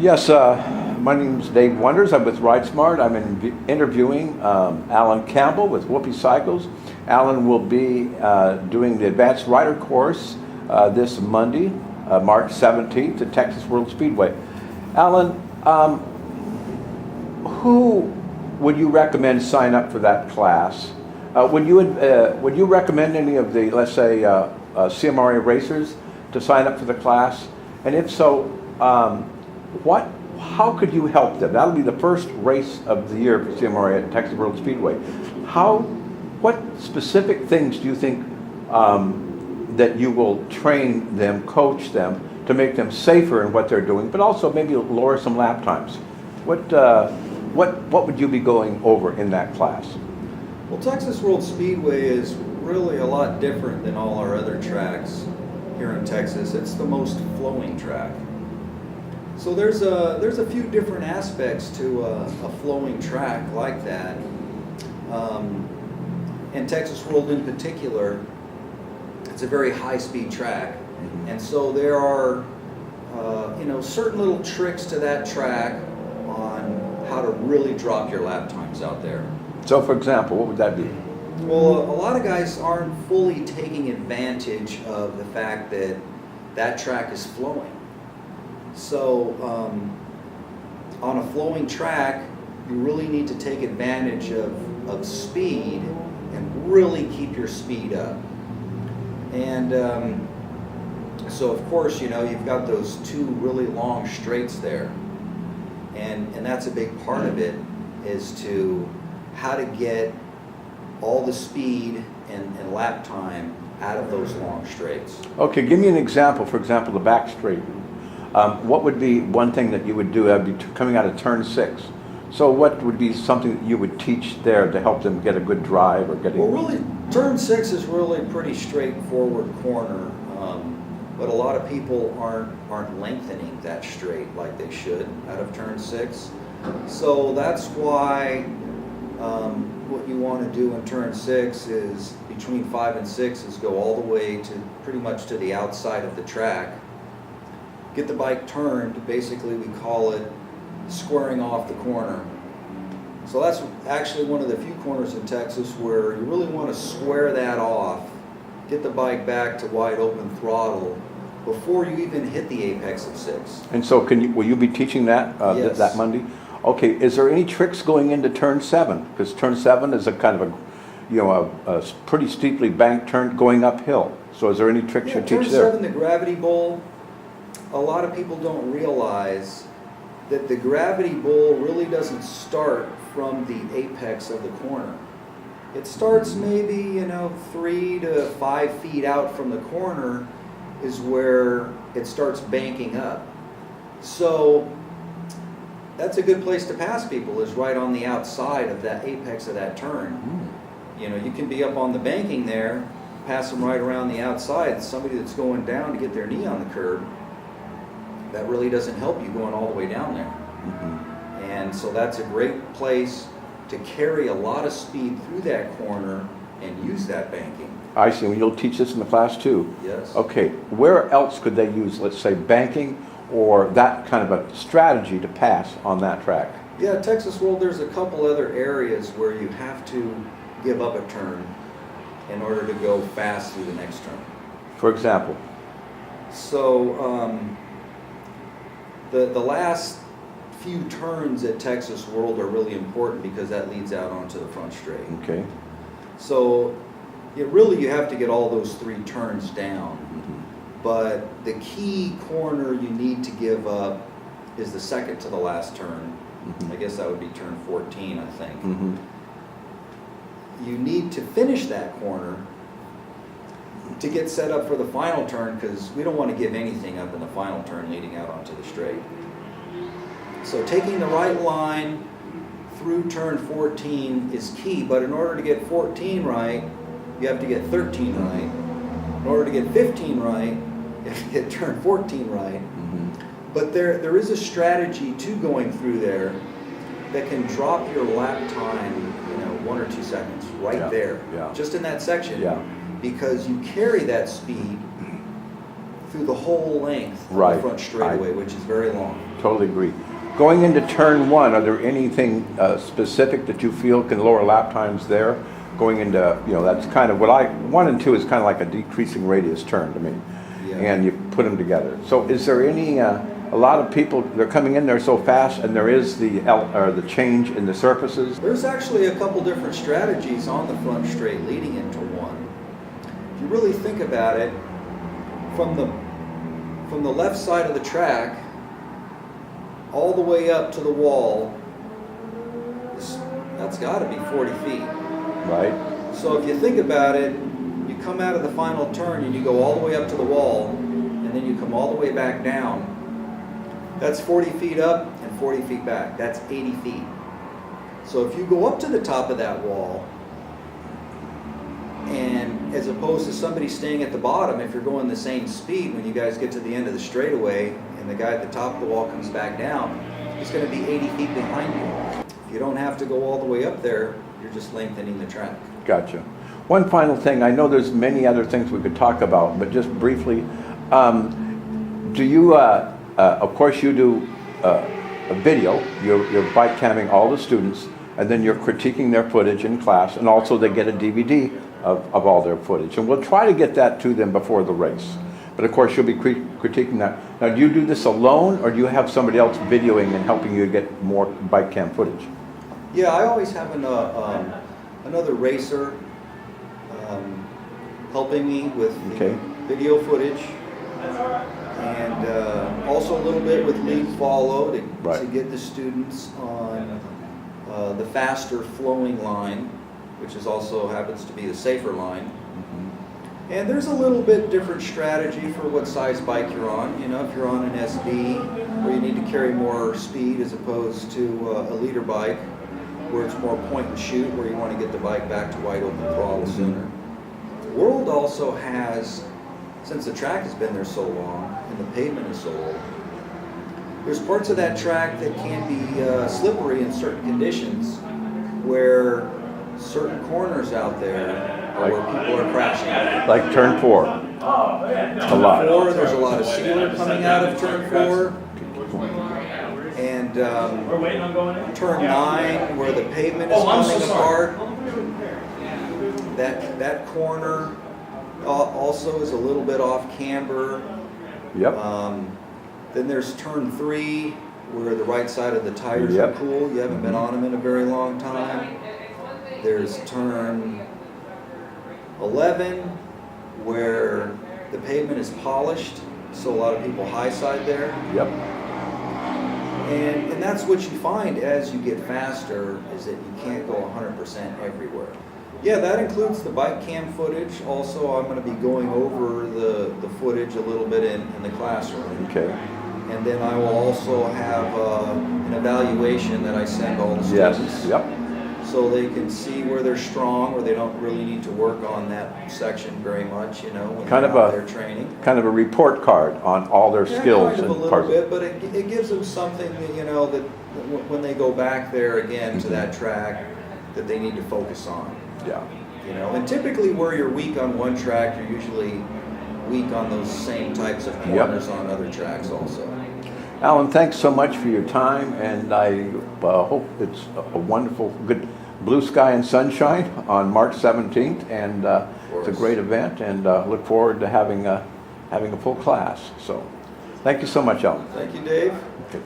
Yes, my name is Dave Wonders. I'm with RideSmart. I'm interviewing Allan Campbell with Whoopie Cycles. Allan will be doing the Advanced Rider course this Monday, March 17th at Texas World Speedway. Allan, who would you recommend sign up for that class? Would you recommend any of the, let's say, CMRA racers to sign up for the class? And if so, how could you help them? That'll be the first race of the year for CMRA at Texas World Speedway. What specific things do you think that you will train them, coach them, to make them safer in what they're doing, but also maybe lower some lap times? What would you be going over in that class? Well, Texas World Speedway is really a lot different than all our other tracks here in Texas. It's the most flowing track. So there's a few different aspects to a flowing track like that. And Texas World in particular, it's a very high-speed track, and so there are certain little tricks to that track on how to really drop your lap times out there. So, for example, what would that be? Well, a lot of guys aren't fully taking advantage of the fact that that track is flowing. So on a flowing track, you really need to take advantage of speed and really keep your speed up. And so of course, you've got those two really long straights there. And that's a big part of it, is to how to get all the speed and lap time out of those long straights. Okay, give me an example. For example, the back straight. What would be one thing that you would do? That'd be coming out of turn 6. So what would be something that you would teach there to help them get a good drive or getting? Well, really, turn 6 is really a pretty straightforward corner, but a lot of people aren't lengthening that straight like they should out of turn 6. So that's why what you want to do in turn 6 is between 5 and 6 is go all the way to pretty much to the outside of the track. Get the bike turned, basically we call it squaring off the corner. So that's actually one of the few corners in Texas where you really want to square that off, get the bike back to wide open throttle before you even hit the apex of 6. And so will you be teaching that Yes. that Monday? Okay, is there any tricks going into turn 7? Because turn 7 is a kind of a pretty steeply banked turn going uphill. So is there any tricks you teach there? Turn 7, the gravity bowl, a lot of people don't realize that the gravity bowl really doesn't start from the apex of the corner. It starts maybe 3 to 5 feet out from the corner is where it starts banking up. So that's a good place to pass people, is right on the outside of that apex of that turn. You can be up on the banking there, pass them right around the outside. Somebody that's going down to get their knee on the curb, that really doesn't help you going all the way down there. And so that's a great place to carry a lot of speed through that corner and use that banking. I see. You'll teach this in the class too? Yes. Okay. Where else could they use, let's say, banking or that kind of a strategy to pass on that track? Yeah, Texas World, there's a couple other areas where you have to give up a turn in order to go fast through the next turn. For example? So the last few turns at Texas World are really important because that leads out onto the front straight. Okay. So you have to get all those 3 turns down. But the key corner you need to give up is the second to the last turn. I guess that would be turn 14, I think. You need to finish that corner to get set up for the final turn, because we don't want to give anything up in the final turn leading out onto the straight. So taking the right line through turn 14 is key, but in order to get 14 right, you have to get 13 right. In order to get 15 right, you have to get turn 14 right. But there is a strategy to going through there that can drop your lap time, 1 or 2 seconds right there, just in that section, because you carry that speed through the whole length of the front straightaway, which is very long. Totally agree. Going into turn 1, are there anything specific that you feel can lower lap times there? Going into, that's kind of what 1 and 2 is kind of like a decreasing radius turn to me. Yeah. And you put them together. So is there any, a lot of people, they're coming in there so fast, and there is the change in the surfaces? There's actually a couple different strategies on the front straight leading into 1. If you really think about it, from the left side of the track, all the way up to the wall, that's got to be 40 feet. Right. So if you think about it, you come out of the final turn and you go all the way up to the wall, and then you come all the way back down. That's 40 feet up and 40 feet back. That's 80 feet. So if you go up to the top of that wall, and as opposed to somebody staying at the bottom, if you're going the same speed, when you guys get to the end of the straightaway and the guy at the top of the wall comes back down, he's going to be 80 feet behind you. If you don't have to go all the way up there, you're just lengthening the track. Gotcha. One final thing, I know there's many other things we could talk about, but just briefly, do you, of course you do a video, you're bike camming all the students, and then you're critiquing their footage in class, and also they get a DVD of all their footage. And we'll try to get that to them before the race. But of course you'll be critiquing that. Now, do you do this alone, or do you have somebody else videoing and helping you get more bike cam footage? Yeah, I always have another racer helping me with the video footage, and also a little bit with lead follow to get the students on the faster flowing line, which is also happens to be the safer line. And there's a little bit different strategy for what size bike you're on. If you're on an SB, where you need to carry more speed as opposed to a leader bike, where it's more point and shoot, where you want to get the bike back to wide open throttle sooner. World also has, since the track has been there so long and the pavement is so old, there's parts of that track that can be slippery in certain conditions, where certain corners out there where people are crashing. Like turn 4. A lot. There's a lot of sealer coming out of turn 4. And turn 9, where the pavement is coming apart, that corner also is a little bit off camber. Yep. Then there's turn 3, where the right side of the tires are cool. You haven't been on them in a very long time. There's turn 11, where the pavement is polished, so a lot of people high side there. Yep. And that's what you find as you get faster, is that you can't go 100% everywhere. Yeah, that includes the bike cam footage. Also, I'm going to be going over the footage a little bit in the classroom. Okay. And then I will also have an evaluation that I send all the students. Yes. Yep. So they can see where they're strong, or they don't really need to work on that section very much, when they're out there training. Kind of a report card on all their skills. Kind of a little bit, but it gives them something that, that when they go back there again to that track, that they need to focus on. Yeah. And typically where you're weak on one track, you're usually weak on those same types of corners on other tracks also. Allan, thanks so much for your time, and I hope it's a wonderful, good blue sky and sunshine on March 17th, and it's a great event, and look forward to having a full class. So, thank you so much, Allan. Thank you, Dave. Okay.